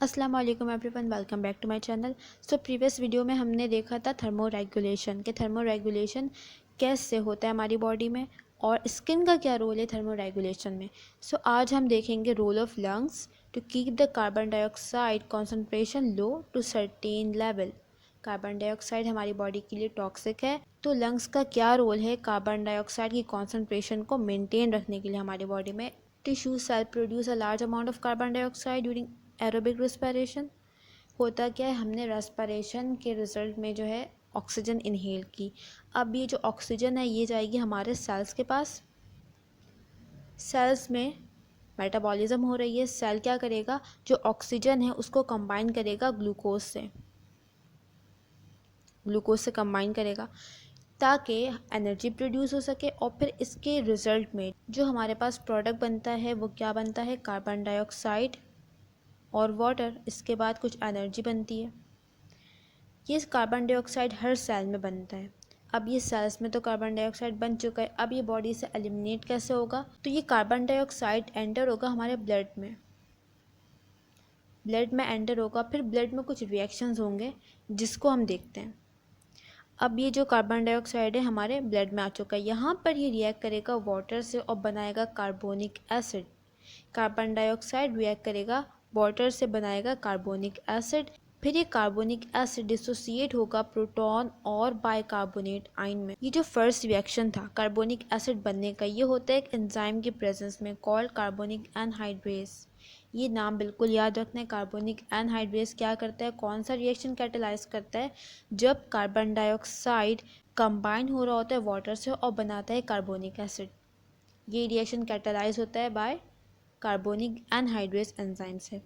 अस्सलाम वालेकुम everyone, welcome back to my channel. So previous video में हमने देखा था थर्मो रेगुलेशन कैसे होता है हमारी बॉडी में और स्किन का क्या रोल है थर्मो रेगुलेशन में। सो आज हम देखेंगे role of lungs to keep the carbon dioxide concentration low to certain level. Carbon dioxide हमारी बॉडी के लिए टॉक्सिक है, तो लंग्स का क्या रोल है कार्बन डाइऑक्साइड की कॉन्सेंट्रेशन को मेनटेन रखने के लिए हमारी बॉडी में। Tissue cell produce a large amount of carbon dioxide during aerobic respiration. होता क्या है, हमने रेस्पिरेशन के रिजल्ट में जो है ऑक्सीजन इनहेल की। अब ये जो ऑक्सीजन है ये जाएगी हमारे सेल्स के पास। सेल्स में मेटाबॉलिज्म हो रही है। सेल क्या करेगा, जो ऑक्सीजन है उसको कंबाइन करेगा ग्लूकोज से कंबाइन करेगा ताकि एनर्जी प्रोड्यूस हो सके। और फिर इसके रिजल्ट में जो हमारे पास प्रोडक्ट बनता है वो क्या बनता है, कार्बन डाइऑक्साइड और वाटर। इसके बाद कुछ एनर्जी बनती है। ये कार्बन डाइऑक्साइड हर सेल में बनता है। अब ये सेल्स में तो कार्बन डाइऑक्साइड बन चुका है, अब ये बॉडी से एलिमिनेट कैसे होगा, तो ये कार्बन डाइऑक्साइड एंटर होगा हमारे ब्लड में एंटर होगा। फिर ब्लड में कुछ रिएक्शंस होंगे जिसको हम देखते हैं। अब ये जो कार्बन डाइऑक्साइड है हमारे ब्लड में आ चुका है, यहाँ पर ये रिएक्ट करेगा वाटर से और बनाएगा carbonic acid. Carbon dioxide react करेगा वाटर से, बनाएगा कार्बोनिक एसिड। फिर ये कार्बोनिक एसिड डिसोसिएट होगा प्रोटॉन और बाइकार्बोनेट आयन में। ये जो फर्स्ट रिएक्शन था कार्बोनिक एसिड बनने का, ये होता है एक एंजाइम की प्रेजेंस में कॉल्ड कार्बोनिक एनहाइड्रेस। ये नाम बिल्कुल याद रखना है। कार्बोनिक एनहाइड्रेस क्या करता है, कौन सा रिएक्शन कैटेलाइज करता है, जब कार्बन डाइऑक्साइड कंबाइन हो रहा होता है वाटर से और बनाता है कार्बोनिक एसिड। ये रिएक्शन कैटेलाइज होता है बाय कार्बोनिक एनहाइड्रेस एंजाइम से।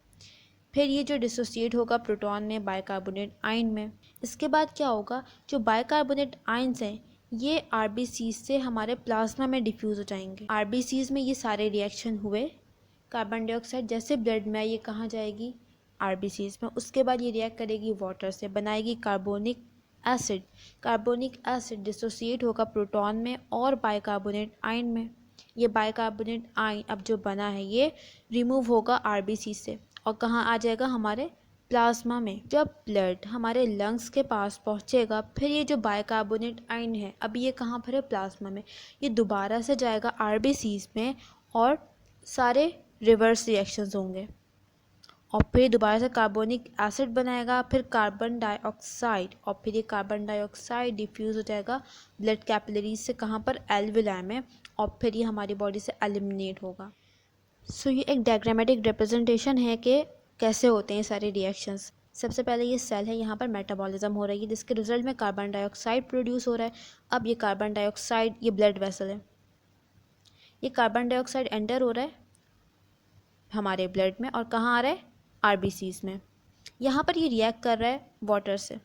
फिर ये जो डिसोसिएट होगा प्रोटॉन में बाइकार्बोनेट आयन में। इसके बाद क्या होगा, जो बाइकार्बोनेट आयन्स हैं ये आरबीसीज से हमारे प्लाज्मा में डिफ्यूज़ हो जाएंगे। आरबीसीज में ये सारे रिएक्शन हुए। कार्बन डाइऑक्साइड जैसे ब्लड में ये कहाँ जाएगी, आरबीसीज में। उसके बाद ये रिएक्ट करेगी वाटर से, बनाएगी carbonic acid. Carbonic acid dissociate होगा प्रोटॉन में और बाइकार्बोनेट आयन में। ये बाइकार्बोनेट आयन अब जो बना है ये रिमूव होगा आरबीसी से और कहाँ आ जाएगा, हमारे प्लाज्मा में। जब ब्लड हमारे लंग्स के पास पहुँचेगा फिर ये जो बाइकार्बोनेट आयन है अब ये कहाँ पर है, प्लाज्मा में। ये दोबारा से जाएगा आरबीसीज में और सारे रिवर्स रिएक्शंस होंगे और फिर दोबारा से कार्बोनिक एसिड बनाएगा, फिर कार्बन डाइऑक्साइड, और फिर ये कार्बन डाइऑक्साइड डिफ्यूज़ हो जाएगा ब्लड कैपिलरीज से कहाँ पर, एल्विलाई में, और फिर ये हमारी बॉडी से एलिमिनेट होगा। सो ये एक डायग्रामेटिक रिप्रेजेंटेशन है कि कैसे होते हैं सारे रिएक्शंस। सबसे पहले ये सेल है, यहाँ पर मेटाबॉलिज्म हो रही है जिसके रिजल्ट में कार्बन डाइऑक्साइड प्रोड्यूस हो रहा है। अब ये कार्बन डाइऑक्साइड, ये ब्लड वेसल है, ये कार्बन डाइऑक्साइड एंटर हो रहा है हमारे ब्लड में और कहाँ आ रहा है, आरबीसीज में। यहाँ पर ये रिएक्ट कर रहा है वाटर से,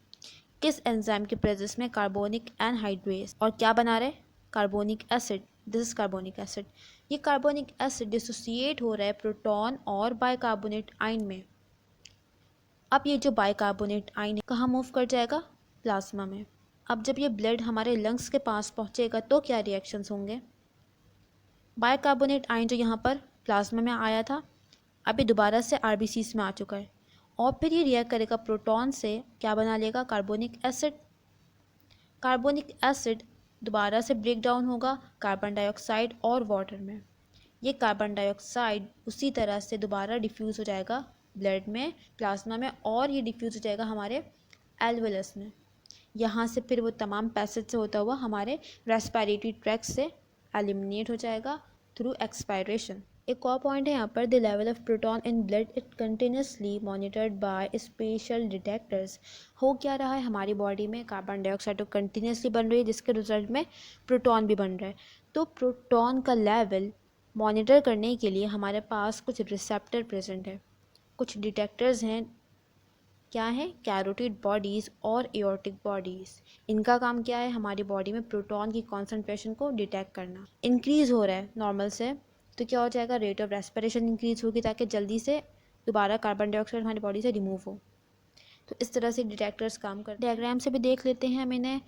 किस एंजाइम के प्रेजेंस में, कार्बोनिक एनहाइड्रेस, और क्या बना रहा है, carbonic acid. This is carbonic acid. ये कार्बोनिक एसिड डिसोसिएट हो रहा है प्रोटॉन और बाइकार्बोनेट आयन में। अब ये जो बाइकार्बोनेट आयन है कहाँ मूव कर जाएगा, प्लाज्मा में। अब जब ये ब्लड हमारे लंग्स के पास पहुँचेगा तो क्या रिएक्शंस होंगे, बाइकार्बोनेट आयन जो यहाँ पर प्लाज्मा में आया था अभी दोबारा से आरबीसीज में आ चुका है और फिर ये रिएक्ट करेगा प्रोटॉन से, क्या बना लेगा, कार्बोनिक एसिड। कार्बोनिक एसिड दोबारा से ब्रेक डाउन होगा कार्बन डाइऑक्साइड और वाटर में। ये कार्बन डाइऑक्साइड उसी तरह से दोबारा डिफ्यूज़ हो जाएगा ब्लड में, प्लाज्मा में, और ये डिफ्यूज़ हो जाएगा हमारे एल्वेलस में। यहाँ से फिर वो तमाम पैसेज से होता हुआ हमारे रेस्पिरेटरी ट्रैक्ट से एलिमिनेट हो जाएगा थ्रू एक्सपायरेशन। एक और पॉइंट है यहाँ पर, the level of proton in blood it continuously monitored by special detectors. हो क्या रहा है, हमारी बॉडी में कार्बन डाइऑक्साइड तो कंटिन्यूसली बन रही है जिसके रिजल्ट में प्रोटॉन भी बन रहा है। तो प्रोटॉन का लेवल मॉनिटर करने के लिए हमारे पास कुछ रिसेप्टर प्रेजेंट है, कुछ डिटेक्टर्स हैं। क्या है, कैरोटिड बॉडीज़ और एओर्टिक बॉडीज़। इनका काम क्या है, हमारी बॉडी में प्रोटॉन की कॉन्सेंट्रेशन को डिटेक्ट करना। इंक्रीज़ हो रहा है नॉर्मल से तो क्या हो जाएगा, रेट ऑफ रेस्पिरेशन इंक्रीज़ होगी ताकि जल्दी से दोबारा कार्बन डाइऑक्साइड हमारी बॉडी से रिमूव हो। तो इस तरह से डिटेक्टर्स काम करते हैं। डायग्राम से भी देख लेते हैं हम इन्हें।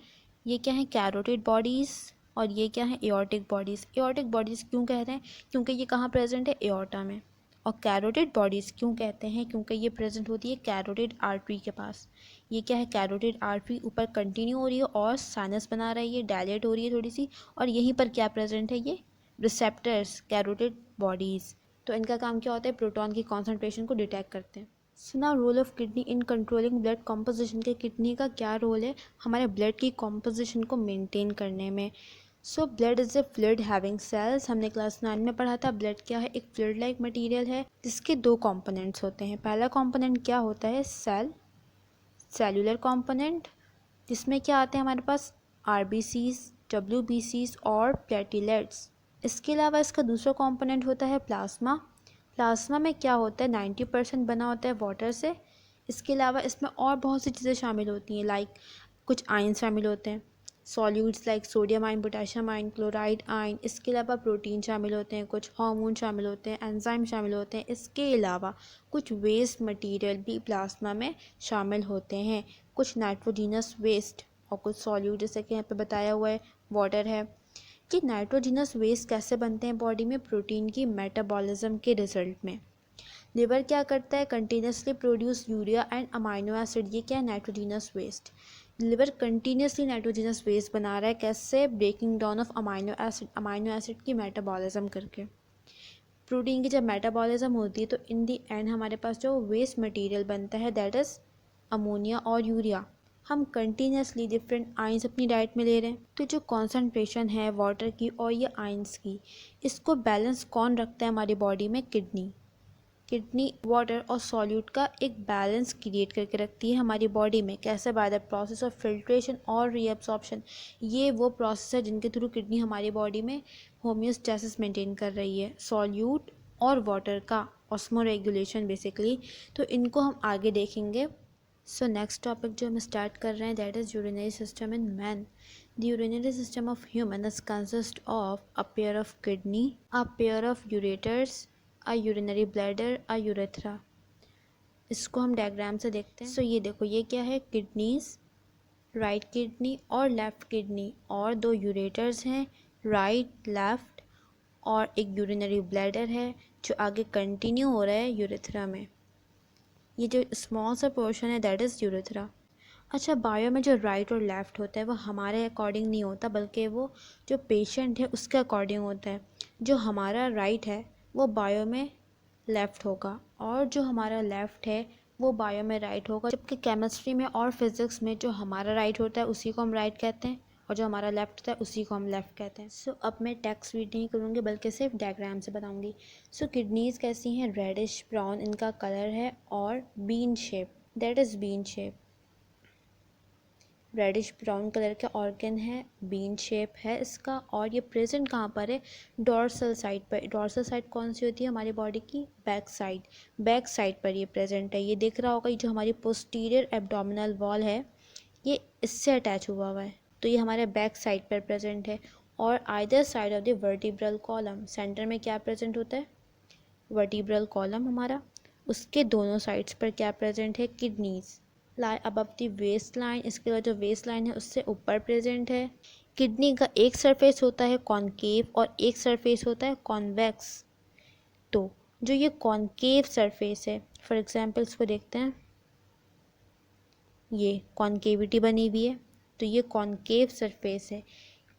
ये क्या है, कैरोटिड बॉडीज़, और ये क्या है, एओर्टिक बॉडीज़। एओर्टिक बॉडीज़ क्यों कह रहे हैं, क्योंकि ये कहाँ प्रेजेंट है, एओर्टा में। और कैरोटिड बॉडीज़ क्यों कहते हैं, क्योंकि ये प्रेजेंट होती है कैरोटिड आर्टरी के पास। ये क्या है, कैरोटिड आर्टरी ऊपर कंटिन्यू हो रही है और साइनस बना रही है, डायलेट हो रही है थोड़ी सी, और यहीं पर क्या प्रेजेंट है, ये रिसेप्टर्स, कैरोटिड बॉडीज़। तो इनका काम क्या होता है, प्रोटॉन की कॉन्सेंट्रेशन को डिटेक्ट करते हैं। So now role of kidney in controlling blood composition के किडनी का क्या रोल है हमारे ब्लड की कॉम्पोजिशन को मेंटेन करने में। So blood is a fluid having cells, हमने क्लास 9 में पढ़ा था। ब्लड क्या है, एक फ्लूइड लाइक मटेरियल है जिसके दो कंपोनेंट्स होते हैं। पहला कंपोनेंट क्या होता है, सेलुलर कंपोनेंट, जिसमें क्या आते हैं हमारे पास आरबीसीज, डब्ल्यूबीसीज और प्लेटलेट्स। इसके अलावा इसका दूसरा कंपोनेंट होता है प्लाज्मा। प्लाज्मा में क्या होता है, 90% बना होता है वाटर से। इसके अलावा इसमें और बहुत सी चीज़ें शामिल होती हैं, लाइक कुछ आयन शामिल होते हैं, solutes like sodium ion, potassium ion, chloride ion. इसके अलावा प्रोटीन शामिल होते हैं, कुछ हार्मोन शामिल होते हैं, एंजाइम शामिल होते हैं। इसके अलावा कुछ वेस्ट मटेरियल भी प्लाज्मा में शामिल होते हैं, कुछ नाइट्रोजिनस वेस्ट और कुछ सॉल्यूट, जैसे कि यहाँ पे बताया हुआ है वाटर है। कि नाइट्रोजिनस वेस्ट कैसे बनते हैं बॉडी में, प्रोटीन की मेटाबॉलिज्म के रिजल्ट में। लिवर क्या करता है, continuously produce urea and amino acid. ये क्या है, nitrogenous waste. Liver continuously nitrogenous waste बना रहा है, कैसे, breaking down of amino acid की मेटाबॉलिज्म करके। प्रोटीन की जब मेटाबॉलिज्म होती है तो इन दी एंड हमारे पास जो वेस्ट मटेरियल बनता है दैट इज़ अमोनिया और यूरिया। हम कंटिन्यूसली डिफरेंट आइंस अपनी डाइट में ले रहे हैं, तो जो कॉन्सेंट्रेशन है वाटर की और ये आइंस की, इसको बैलेंस कौन रखता है हमारी बॉडी में, किडनी वाटर और सॉल्यूट का एक बैलेंस क्रिएट करके रखती है हमारी बॉडी में। कैसे, by the process of filtration और रीअब्सॉर्प्शन। ये वो प्रोसेस है जिनके थ्रू किडनी हमारी बॉडी में होम्योस्टैसिस मेंटेन कर रही है, सॉल्यूट और वाटर का ऑस्मो रेगुलेशन बेसिकली। तो इनको हम आगे देखेंगे। सो नेक्स्ट टॉपिक जो हम स्टार्ट कर रहे हैं that is urinary system in man. The urinary system of human is consist of a pair of kidney, a pair of ureters, a urinary bladder, a urethra. इसको हम diagram से देखते हैं। सो ये देखो, ये क्या है, किडनीज, राइट किडनी और लेफ़्ट किडनी, और दो यूरेटर्स हैं, राइट लेफ़्ट, और एक यूरिनरी ब्लैडर है जो आगे कंटिन्यू हो रहा है यूरेथ्रा में। ये जो स्मॉल सा पोर्शन है दैट इज़ यूरेथ्रा। अच्छा, बायो में जो राइट और लेफ़्ट होता है वो हमारे अकॉर्डिंग नहीं होता, बल्कि वो जो पेशेंट है उसके अकॉर्डिंग होता है। जो हमारा राइट है वो बायो में लेफ़्ट होगा, और जो हमारा लेफ़्ट है वो बायो में राइट होगा। जबकि केमिस्ट्री में और फिज़िक्स में जो हमारा राइट होता है उसी को हम राइट कहते हैं, और जो हमारा लेफ़्ट होता है उसी को हम लेफ़्ट कहते हैं। सो अब मैं टेक्स्ट रीड नहीं करूँगी बल्कि सिर्फ डायग्राम से बताऊँगी। सो किडनीज़ कैसी हैं, रेडिश ब्राउन इनका कलर है, और bean shape, that is bean shape. Reddish brown colour का ऑर्गन है, बीन शेप है इसका, और ये प्रेजेंट कहाँ पर है, डॉर्सल साइड पर। डॉर्सल साइड कौन सी होती है हमारी बॉडी की, बैक साइड पर ये प्रेजेंट है। ये दिख रहा होगा, ये जो हमारी पोस्टीरियर एब्डोमिनल वॉल है ये इससे अटैच हुआ हुआ है, तो ये हमारे बैक साइड पर प्रेजेंट है। और either side of the vertebral column, centre में क्या प्रेजेंट होता है, वर्टिब्रल कॉलम हमारा, उसके दोनों साइड्स पर क्या प्रेजेंट है, kidneys lie above the waist line. इसके बाद जो वेस्ट लाइन है उससे ऊपर प्रेजेंट है। किडनी का एक सरफेस होता है कॉनकेव और एक सरफेस होता है कॉन्वेक्स। तो जो ये कॉनकेव सरफेस है, फॉर एग्जांपल इसको देखते हैं, ये कॉनकेविटी बनी हुई है, तो ये कॉनकेव सरफेस है,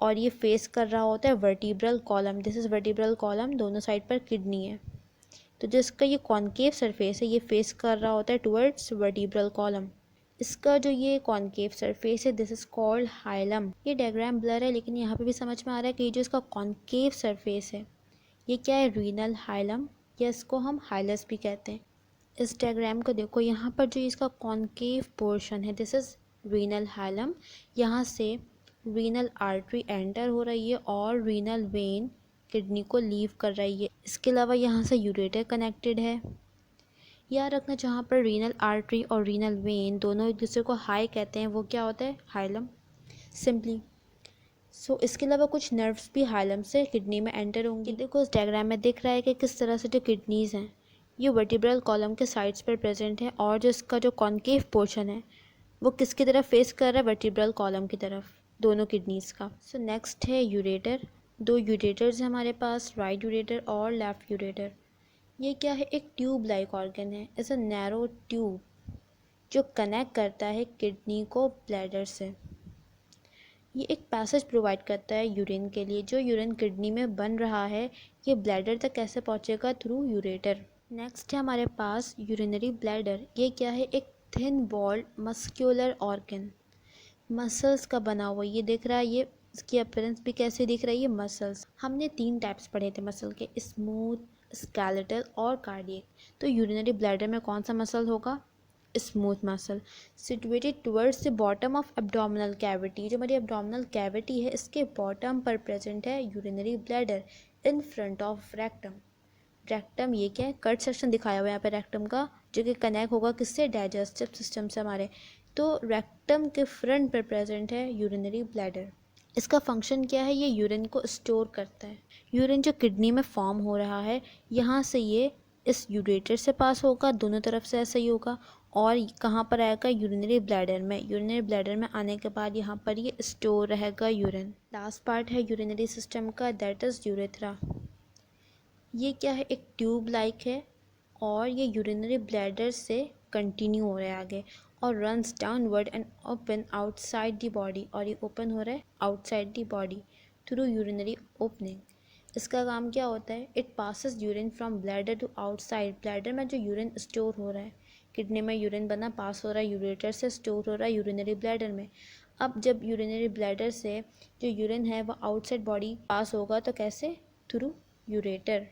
और ये फेस कर रहा होता है vertebral column. This is vertebral column, दोनों साइड पर किडनी है। तो जो इसका ये कॉनकेव सरफेस है ये फेस कर रहा होता है टुवर्ड्स वर्टिब्रल कॉलम। इसका जो ये कॉनकेव सरफेस है दिस इज़ कॉल्ड हाइलम। ये डायग्राम ब्लर है लेकिन यहाँ पे भी समझ में आ रहा है कि जो इसका कॉनकेव सरफेस है ये क्या है, रीनल हाइलम, या इसको हम हाइलस भी कहते हैं। इस डायग्राम को देखो, यहाँ पर जो इसका कॉनकेव पोर्शन है दिस इज़ रीनल हाइलम। यहाँ से रीनल आर्टरी एंटर हो रही है और रीनल वेन किडनी को लीव कर रही है। इसके अलावा यहाँ से यूरेटर कनेक्टेड है। याद रखना, जहाँ पर रीनल आर्टरी और रीनल वेन दोनों एक दूसरे को हाई कहते हैं वो क्या होता है, हाइलम सिंपली। सो इसके अलावा कुछ नर्व्स भी हाइलम से किडनी में एंटर होंगी। देखो इस डायग्राम में दिख रहा है कि किस तरह से जो किडनीज़ हैं ये वर्टिब्रल कॉलम के साइड्स पर प्रेजेंट है, और जो इसका जो कॉनकेव पोर्शन है वो किसकी तरफ फेस कर रहा है, वर्टिब्रल कॉलम की तरफ, दोनों किडनीज़ का। सो नेक्स्ट है यूरेटर। दो यूरेटर्स हैं हमारे पास, राइट यूरेटर और लेफ़्ट यूरेटर। ये क्या है, एक ट्यूब लाइक ऑर्गन है, इट्स अ नैरो ट्यूब जो कनेक्ट करता है किडनी को ब्लैडर से। ये एक पैसेज प्रोवाइड करता है यूरिन के लिए, जो यूरिन किडनी में बन रहा है ये ब्लैडर तक कैसे पहुंचेगा, थ्रू यूरेटर। नेक्स्ट है हमारे पास यूरिनरी ब्लैडर। ये क्या है, एक thin walled muscular organ, muscles का बना हुआ। ये दिख रहा है, ये इसकी अपीयरेंस भी कैसे दिख रही है, मसल्स। हमने 3 टाइप्स पढ़े थे मसल के, स्मूथ, स्केलेटल और कार्डियक। तो यूरिनरी ब्लैडर में कौन सा मसल होगा, smooth muscle, situated towards the bottom of abdominal cavity. जो हमारी एब्डोमिनल कैविटी है इसके बॉटम पर प्रेजेंट है urinary bladder in front of rectum. Rectum ये क्या है, कट सेक्शन दिखाया हुआ है यहाँ पे रेक्टम का, जो कि कनेक्ट होगा किससे, डाइजेस्टिव सिस्टम से हमारे। तो रेक्टम के फ्रंट पर प्रेजेंट है यूरिनरी ब्लैडर। इसका फंक्शन क्या है, ये यूरिन को स्टोर करता है। यूरिन जो किडनी में फॉर्म हो रहा है यहाँ से ये इस यूरेटर से पास होगा, दोनों तरफ से ऐसा ही होगा, और कहाँ पर आएगा, यूरिनरी ब्लैडर में। यूरिनरी ब्लैडर में आने के बाद यहाँ पर ये स्टोर रहेगा यूरिन। लास्ट पार्ट है यूरिनरी सिस्टम का, दैट इज़ यूरेथ्रा। ये क्या है, एक ट्यूब लाइक है और ये यूरिनरी ब्लैडर से कंटिन्यू हो रहा है आगे और runs downward and open outside the body. और ये ओपन हो रहा है outside the body through urinary opening. इसका काम क्या होता है, it passes urine from bladder to outside. Bladder में जो यूरिन स्टोर हो रहा है, किडनी में यूरिन बना, पास हो रहा है यूरेटर से, स्टोर हो रहा है यूरिनरी ब्लैडर में। अब जब यूरिनरी ब्लैडर से जो यूरिन है वो आउटसाइड बॉडी पास होगा तो कैसे, थ्रू यूरेटर।